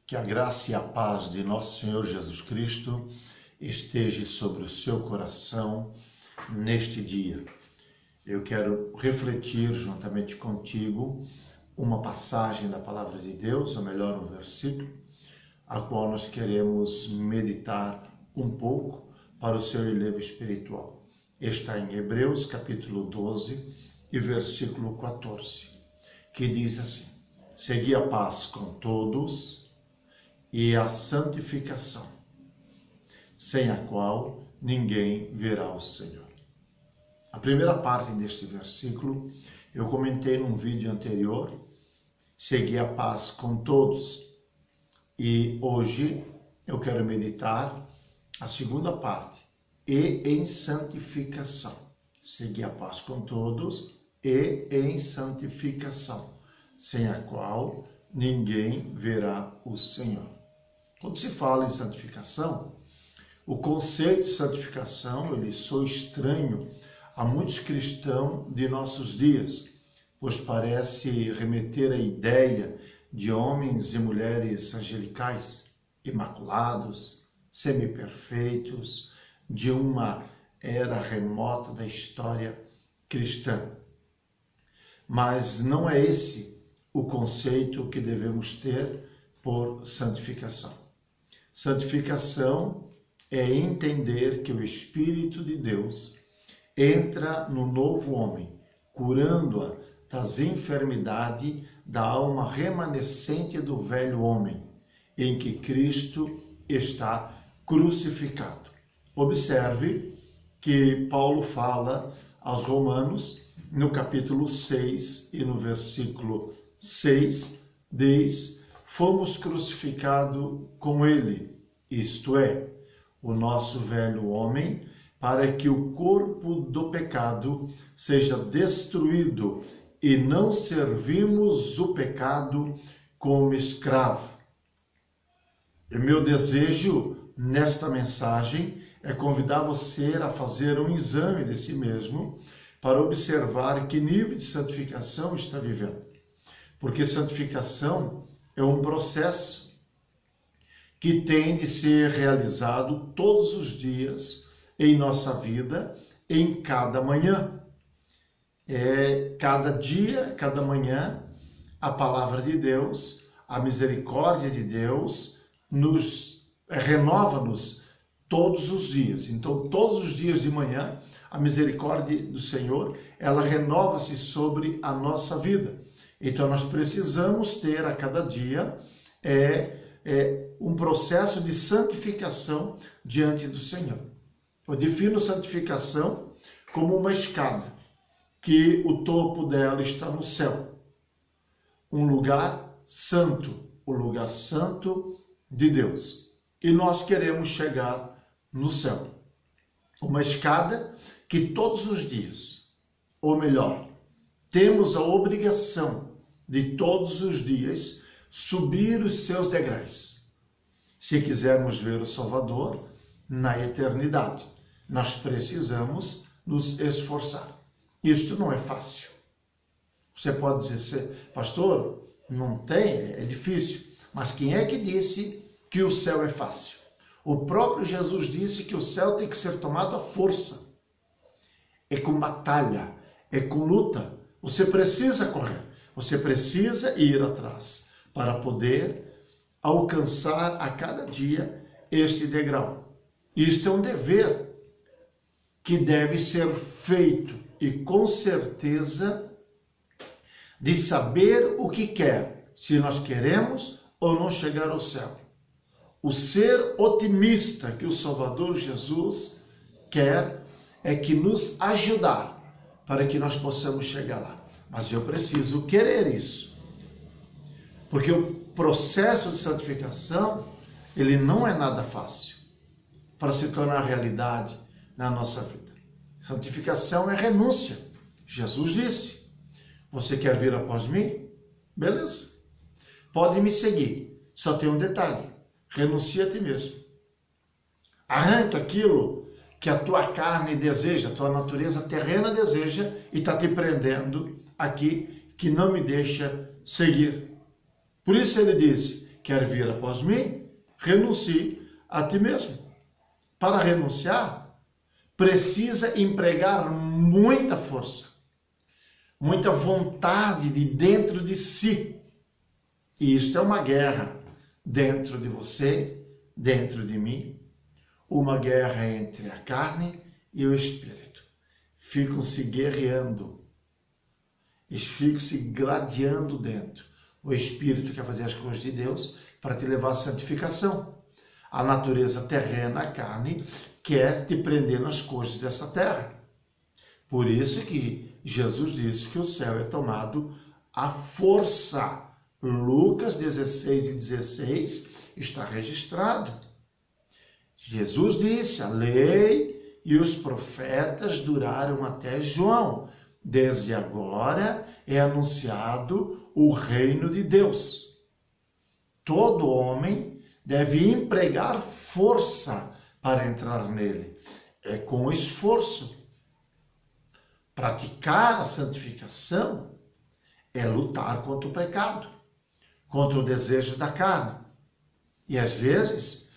Que a graça e a paz de nosso Senhor Jesus Cristo esteja sobre o seu coração neste dia. Eu quero refletir juntamente contigo uma passagem da Palavra de Deus, ou melhor, um versículo, a qual nós queremos meditar um pouco para o seu elevo espiritual. Está em Hebreus, capítulo 12 e versículo 14, que diz assim: segui a paz com todos e a santificação, sem a qual ninguém verá o Senhor. A primeira parte deste versículo eu comentei num vídeo anterior, segui a paz com todos, e hoje eu quero meditar a segunda parte, e em santificação. Segui a paz com todos e em santificação, sem a qual ninguém verá o Senhor. Quando se fala em santificação, o conceito de santificação ele soa estranho a muitos cristãos de nossos dias, pois parece remeter à ideia de homens e mulheres angelicais, imaculados, semi-perfeitos, de uma era remota da história cristã. Mas não é esse o conceito que devemos ter por santificação. Santificação é entender que o Espírito de Deus entra no novo homem, curando-a das enfermidades da alma remanescente do velho homem, em que Cristo está crucificado. Observe que Paulo fala aos Romanos, no capítulo 6 e no versículo 6, diz: fomos crucificados com ele, isto é, o nosso velho homem, para que o corpo do pecado seja destruído e não servimos o pecado como escravo. E meu desejo nesta mensagem é convidar você a fazer um exame de si mesmo para observar que nível de santificação está vivendo. Porque santificação é um processo que tem de ser realizado todos os dias em nossa vida, em cada manhã. Cada dia, cada manhã, a palavra de Deus, a misericórdia de Deus renova-nos todos os dias. Então, todos os dias de manhã, a misericórdia do Senhor, ela renova-se sobre a nossa vida. Então, nós precisamos ter a cada dia um processo de santificação diante do Senhor. Eu defino santificação como uma escada, que o topo dela está no céu. Um lugar santo, o lugar santo de Deus. E nós queremos chegar no céu. Uma escada que todos os dias, ou melhor, temos a obrigação de todos os dias subir os seus degraus. Se quisermos ver o Salvador na eternidade, nós precisamos nos esforçar. Isto não é fácil. Você pode dizer, pastor, não tem, é difícil. Mas quem é que disse que o céu é fácil? O próprio Jesus disse que o céu tem que ser tomado à força. É com batalha, é com luta. Você precisa correr, você precisa ir atrás para poder alcançar a cada dia este degrau. Isto é um dever que deve ser feito e com certeza de saber o que quer, se nós queremos ou não chegar ao céu. O ser otimista que o Salvador Jesus quer é que nos ajudar para que nós possamos chegar lá. Mas eu preciso querer isso. Porque o processo de santificação, ele não é nada fácil para se tornar realidade na nossa vida. Santificação é renúncia. Jesus disse: você quer vir após mim? Beleza. Pode me seguir. Só tem um detalhe. Renuncia a ti mesmo. Arranca aquilo que a tua carne deseja, a tua natureza terrena deseja e está te prendendo aqui, que não me deixa seguir. Por isso ele disse quer vir após mim, renuncie a ti mesmo. Para renunciar, precisa empregar muita força, muita vontade de dentro de si. E isto é uma guerra dentro de você, dentro de mim, uma guerra entre a carne e o espírito. Ficam-se guerreando, ficam-se gladiando dentro. O espírito quer fazer as coisas de Deus para te levar à santificação. A natureza terrena, a carne, quer te prender nas coisas dessa terra. Por isso que Jesus disse que o céu é tomado à força. Lucas 16:16 está registrado. Jesus disse, a lei e os profetas duraram até João. Desde agora é anunciado o reino de Deus. Todo homem deve empregar força para entrar nele. É com esforço. Praticar a santificação é lutar contra o pecado, contra o desejo da carne. E às vezes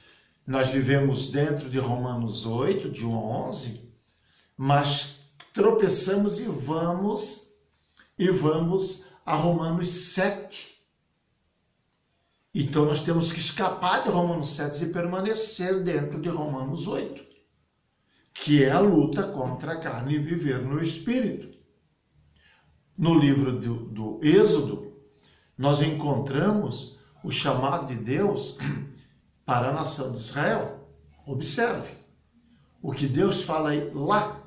nós vivemos dentro de Romanos 8, de 1 a 11, mas tropeçamos e vamos a Romanos 7. Então nós temos que escapar de Romanos 7 e permanecer dentro de Romanos 8, que é a luta contra a carne e viver no Espírito. No livro do Êxodo, nós encontramos o chamado de Deus para a nação de Israel. Observe o que Deus fala lá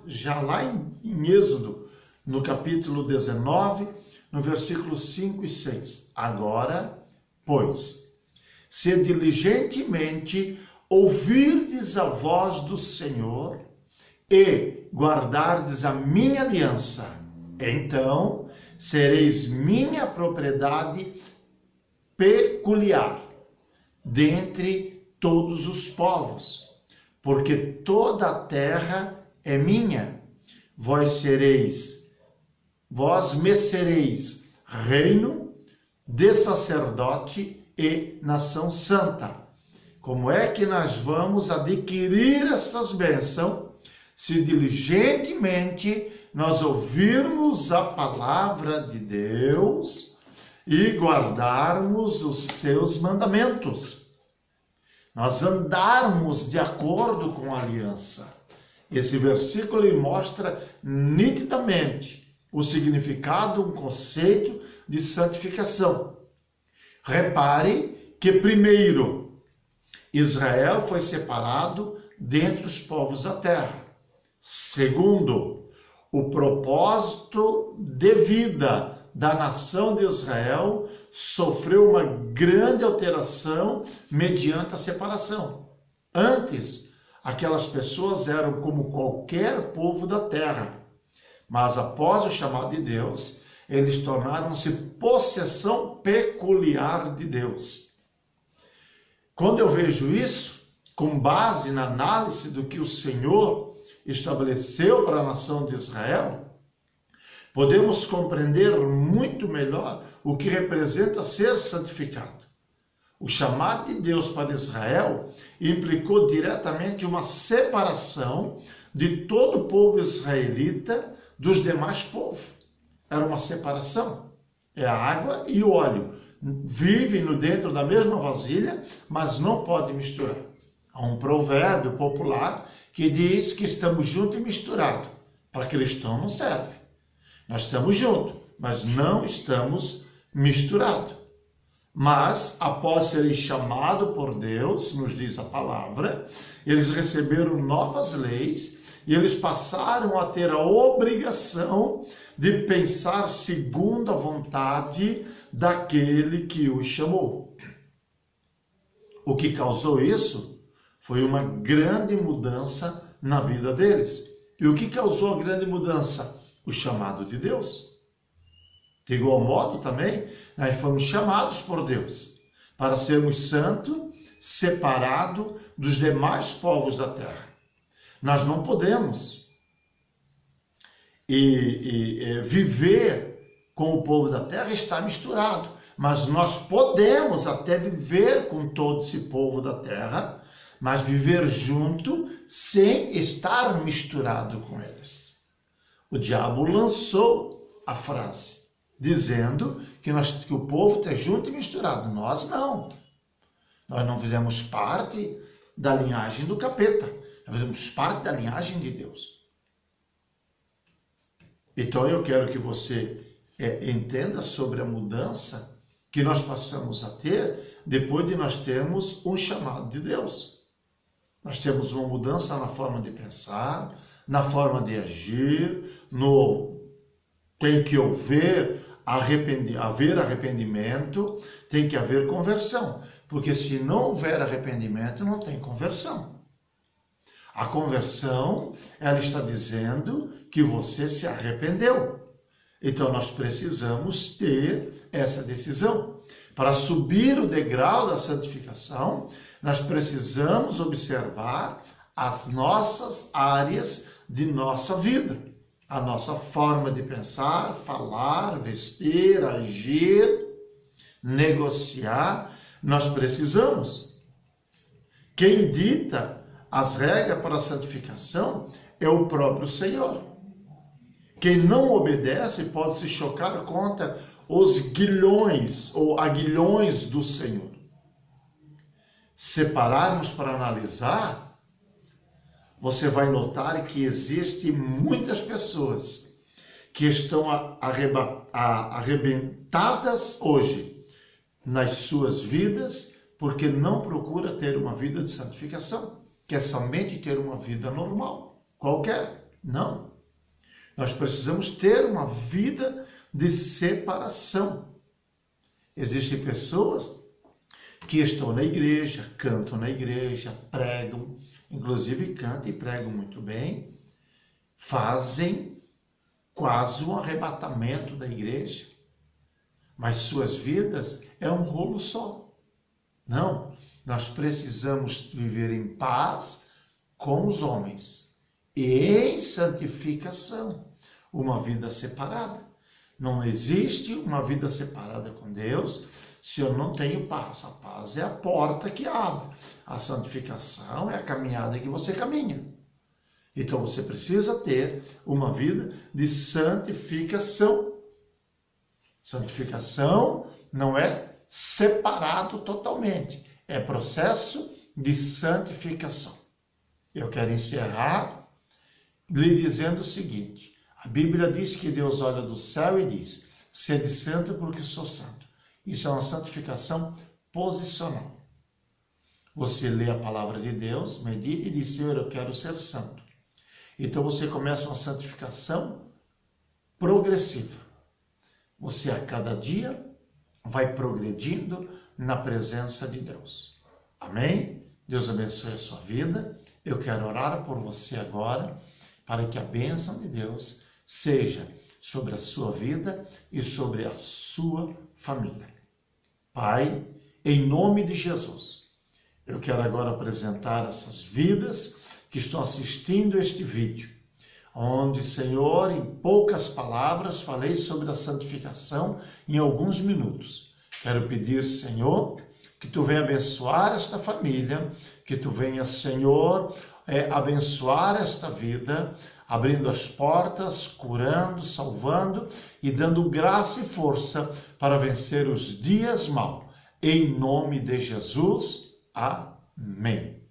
em Êxodo, no capítulo 19, no versículo 5 e 6. Agora, pois, se diligentemente ouvirdes a voz do Senhor e guardardes a minha aliança, então sereis minha propriedade peculiar dentre todos os povos, porque toda a terra é minha. Vós me sereis reino de sacerdote e nação santa. Como é que nós vamos adquirir essas bênçãos? Se diligentemente nós ouvirmos a palavra de Deus e guardarmos os seus mandamentos. Nós andarmos de acordo com a aliança. Esse versículo mostra nitidamente o significado, um conceito de santificação. Repare que primeiro, Israel foi separado dentre os povos da terra. Segundo, o propósito de vida da nação de Israel sofreu uma grande alteração mediante a separação. Antes, aquelas pessoas eram como qualquer povo da terra, mas após o chamado de Deus, eles tornaram-se possessão peculiar de Deus. Quando eu vejo isso, com base na análise do que o Senhor estabeleceu para a nação de Israel, podemos compreender muito melhor o que representa ser santificado. O chamado de Deus para Israel implicou diretamente uma separação de todo o povo israelita dos demais povos. Era uma separação. É a água e o óleo. Vivem dentro da mesma vasilha, mas não podem misturar. Há um provérbio popular que diz que estamos juntos e misturados. Para cristão não serve. Nós estamos juntos, mas não estamos misturados. Mas, após serem chamados por Deus, nos diz a palavra, eles receberam novas leis e eles passaram a ter a obrigação de pensar segundo a vontade daquele que os chamou. O que causou isso foi uma grande mudança na vida deles. E o que causou a grande mudança? O chamado de Deus. De igual modo também, nós fomos chamados por Deus para sermos santos, separados dos demais povos da terra. Nós não podemos viver com o povo da terra e estar misturado, mas nós podemos até viver com todo esse povo da terra, mas viver junto sem estar misturado com eles. O diabo lançou a frase, dizendo que o povo está junto e misturado. Nós não. Nós não fizemos parte da linhagem do capeta. Nós fizemos parte da linhagem de Deus. Então eu quero que você entenda sobre a mudança que nós passamos a ter depois de nós termos um chamado de Deus. Nós temos uma mudança na forma de pensar, na forma de agir, tem que haver arrependimento, tem que haver conversão. Porque se não houver arrependimento, não tem conversão. A conversão, ela está dizendo que você se arrependeu. Então nós precisamos ter essa decisão. Para subir o degrau da santificação, nós precisamos observar as nossas áreas de nossa vida. A nossa forma de pensar, falar, vestir, agir, negociar, nós precisamos. Quem dita as regras para a santificação é o próprio Senhor. Quem não obedece pode se chocar contra os guilhões ou aguilhões do Senhor. Separarmos para analisar, você vai notar que existem muitas pessoas que estão arrebentadas hoje nas suas vidas porque não procura ter uma vida de santificação, quer somente ter uma vida normal, qualquer. Não. Nós precisamos ter uma vida de separação. Existem pessoas que estão na igreja, cantam na igreja, pregam, inclusive cantam e pregam muito bem, fazem quase um arrebatamento da igreja, mas suas vidas é um rolo só. Não, nós precisamos viver em paz com os homens e em santificação, uma vida separada. Não existe uma vida separada com Deus se eu não tenho paz. A paz é a porta que abre. A santificação é a caminhada que você caminha. Então você precisa ter uma vida de santificação. Santificação não é separado totalmente. É processo de santificação. Eu quero encerrar lhe dizendo o seguinte. A Bíblia diz que Deus olha do céu e diz: sede santo porque sou santo. Isso é uma santificação posicional. Você lê a palavra de Deus, medita e diz: Senhor, eu quero ser santo. Então você começa uma santificação progressiva. Você a cada dia vai progredindo na presença de Deus. Amém? Deus abençoe a sua vida. Eu quero orar por você agora, para que a bênção de Deus seja sobre a sua vida e sobre a sua família. Pai, em nome de Jesus, eu quero agora apresentar essas vidas que estão assistindo este vídeo, onde, Senhor, em poucas palavras, falei sobre a santificação em alguns minutos. Quero pedir, Senhor, que Tu venha abençoar esta família, que Tu venha, Senhor, abençoar esta vida, abrindo as portas, curando, salvando e dando graça e força para vencer os dias maus. Em nome de Jesus, amém.